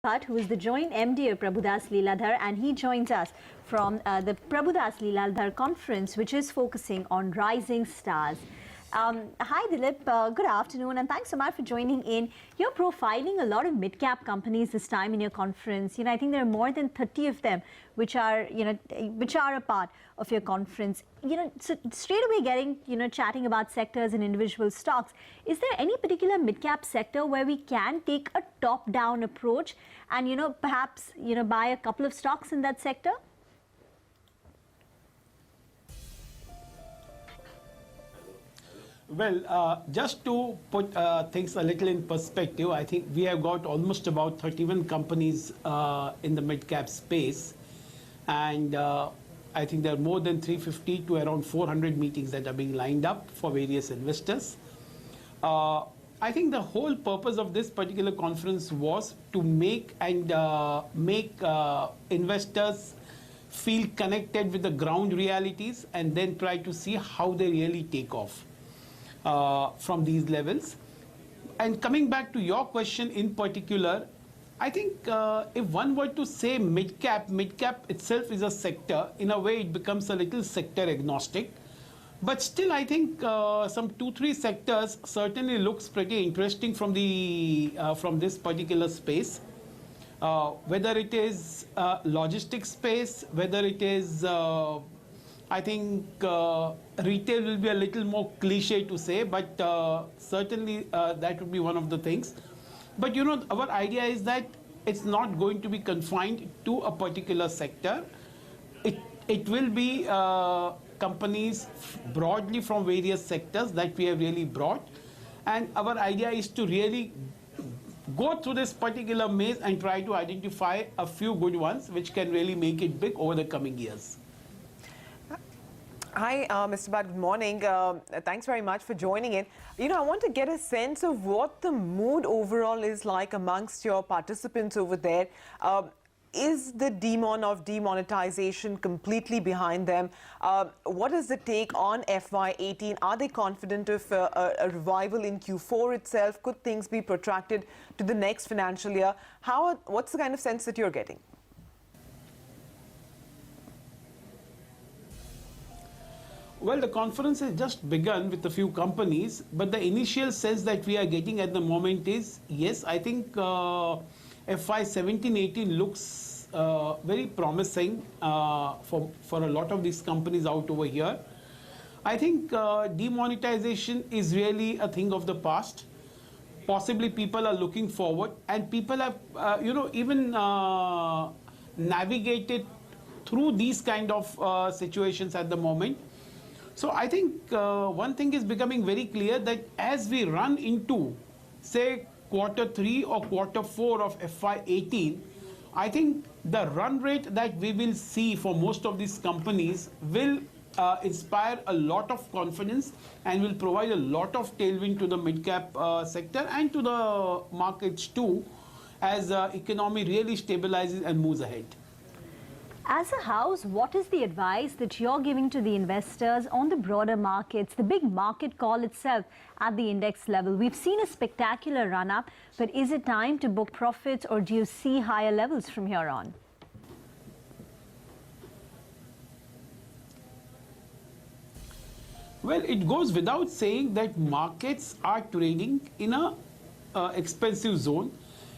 Bhat, who is the joint MD of Prabhudas Lilladher, and he joins us from the Prabhudas Lilladher conference, which is focusing on rising stars. Hi Dilip, good afternoon, and thanks so much for joining in. You're profiling a lot of mid-cap companies this time in your conference. I think there are more than 30 of them which are a part of your conference. So straight away chatting about sectors and individual stocks. Is there any particular mid-cap sector where we can take a top-down approach and perhaps buy a couple of stocks in that sector? Well, just to put things a little in perspective, I think we have got almost about 31 companies in the mid-cap space. And I think there are more than 350 to around 400 meetings that are being lined up for various investors. I think the whole purpose of this particular conference was to make investors feel connected with the ground realities and then try to see how they really take off from these levels. And coming back to your question in particular, I think if one were to say mid-cap itself is a sector. In a way, it becomes a little sector agnostic. But still, I think some 2-3 sectors certainly looks pretty interesting from this particular space. Whether it is logistics space, whether it is I think retail will be a little more cliche to say, but certainly that would be one of the things. But our idea is that it's not going to be confined to a particular sector. It will be companies broadly from various sectors that we have really brought. And our idea is to really go through this particular maze and try to identify a few good ones which can really make it big over the coming years. Hi, Mr. Bhat, good morning. Thanks very much for joining in. I want to get a sense of what the mood overall is like amongst your participants over there. Is the demon of demonetization completely behind them? What is the take on FY18? Are they confident of a revival in Q4 itself? Could things be protracted to the next financial year? What's the kind of sense that you're getting? Well, the conference has just begun with a few companies, but the initial sense that we are getting at the moment is, yes, I think FY17-18 looks very promising for a lot of these companies out over here. I think demonetization is really a thing of the past. Possibly people are looking forward, and people have, even navigated through these kind of situations at the moment. So I think one thing is becoming very clear, that as we run into, say, Q3 or Q4 of FY18, I think the run rate that we will see for most of these companies will inspire a lot of confidence and will provide a lot of tailwind to the mid-cap sector and to the markets too, as economy really stabilizes and moves ahead. As a house, what is the advice that you're giving to the investors on the broader markets, the big market call itself at the index level? We've seen a spectacular run-up, but is it time to book profits, or do you see higher levels from here on? Well, it goes without saying that markets are trading in a expensive zone,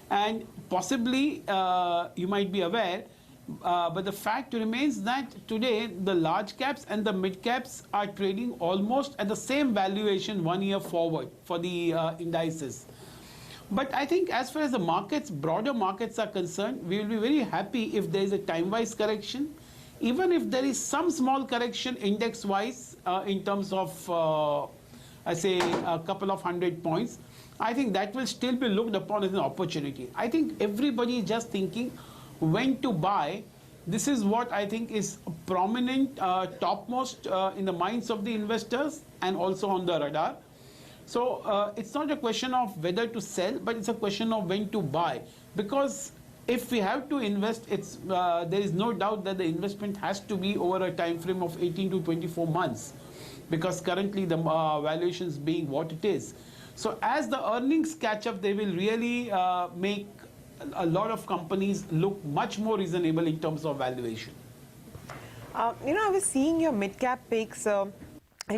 and possibly you might be aware, but the fact remains that today the large caps and the mid caps are trading almost at the same valuation 1 year forward for the indices. But I think as far as the markets, broader markets are concerned, we will be very happy if there is a time-wise correction. Even if there is some small correction index-wise in terms of, I say, a couple of 100 points, I think that will still be looked upon as an opportunity. I think everybody is just thinking when to buy. This is what I think is prominent, topmost in the minds of the investors and also on the radar. So it's not a question of whether to sell, but it's a question of when to buy. Because if we have to invest, there is no doubt that the investment has to be over a time frame of 18 to 24 months, because currently the valuations being what it is. So as the earnings catch up, they will really make a lot of companies look much more reasonable in terms of valuation. I was seeing your mid-cap picks, and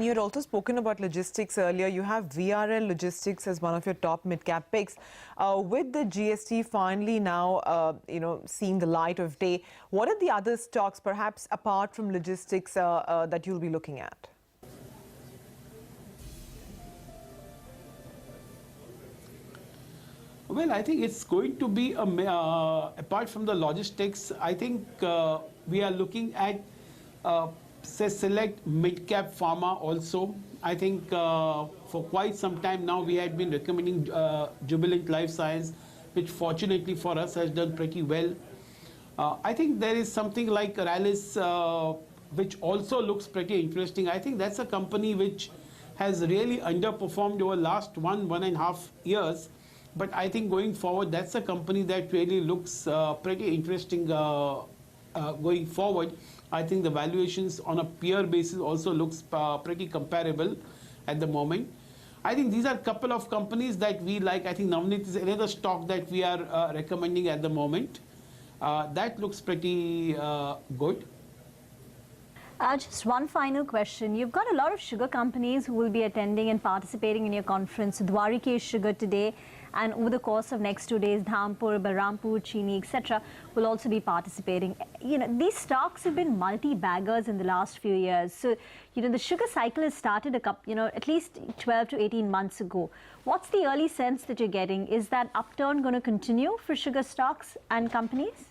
you had also spoken about logistics earlier. You have VRL Logistics as one of your top mid-cap picks. With the GST finally now, seeing the light of day, what are the other stocks, perhaps apart from logistics, that you'll be looking at? Well, I think it's going to be, apart from the logistics, I think we are looking at, say, select mid-cap pharma also. I think for quite some time now we had been recommending Jubilant Life Science, which fortunately for us has done pretty well. I think there is something like Rallis, which also looks pretty interesting. I think that's a company which has really underperformed over last 1.5 years. But I think going forward, that's a company that really looks pretty interesting going forward. I think the valuations on a peer basis also looks pretty comparable at the moment. I think these are a couple of companies that we like. I think Navneet is another stock that we are recommending at the moment. That looks pretty good. Just one final question. You've got a lot of sugar companies who will be attending and participating in your conference. Dwarikesh Sugar today, and over the course of next 2 days, Dhampur, Balrampur, Chini, etc. will also be participating. These stocks have been multi-baggers in the last few years. So, the sugar cycle has started at least 12 to 18 months ago. What's the early sense that you're getting? Is that upturn going to continue for sugar stocks and companies?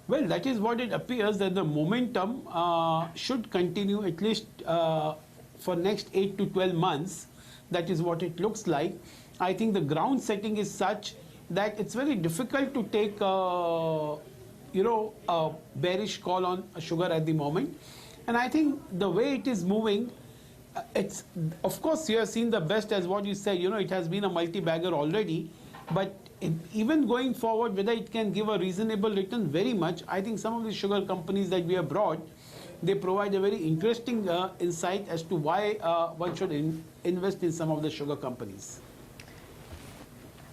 Well, that is what it appears, that the momentum should continue at least for next 8 to 12 months. That is what it looks like. I think the ground setting is such that it's very difficult to take a bearish call on sugar at the moment. And I think the way it is moving, it's, of course, you have seen the best, as what you said, it has been a multi-bagger already. But even going forward, whether it can give a reasonable return, very much. I think some of the sugar companies that we have brought, they provide a very interesting insight as to why one should invest in some of the sugar companies.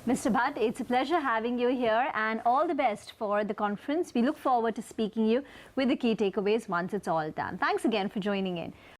Mr. Bhat, it's a pleasure having you here, and all the best for the conference. We look forward to speaking you with the key takeaways once it's all done. Thanks again for joining in.